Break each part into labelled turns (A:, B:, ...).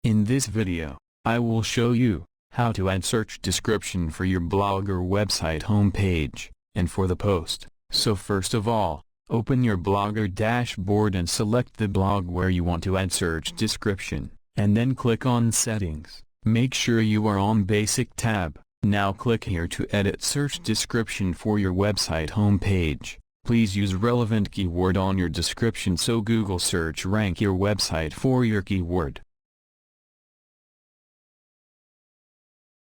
A: In this video, I will show you how to add search description for your blog or website homepage, and for the post. So first of all, open your Blogger dashboard and select the blog where you want to add search description, and then click on Settings. Make sure you are on Basic tab. Now click here to edit search description for your website homepage. Please use relevant keyword on your description so Google search rank your website for your keyword.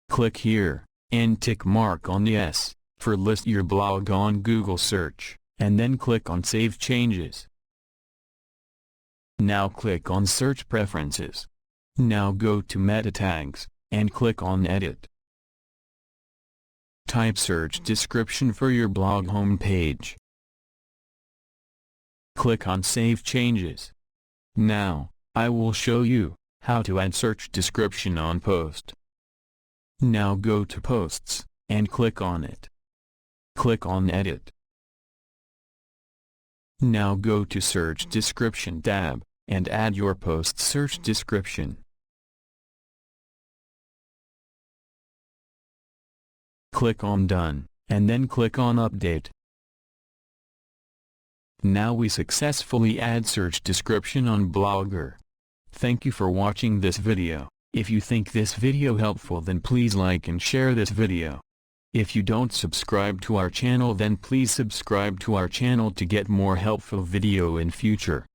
A: Click here, and tick mark on Yes, for list your blog on Google search, and then click on Save Changes. Now click on Search Preferences. Now go to Meta Tags, and click on Edit. Type search description for your blog homepage. Click on Save Changes. Now, I will show you how to add search description on post. Now go to Posts, and click on it. Click on Edit. Now go to Search Description tab, and add your post search description. Click on Done, and then click on Update. Now we successfully add search description on Blogger. Thank you for watching this video. If you think this video helpful, then please like and share this video. If you don't subscribe to our channel, then please subscribe to our channel to get more helpful video in future.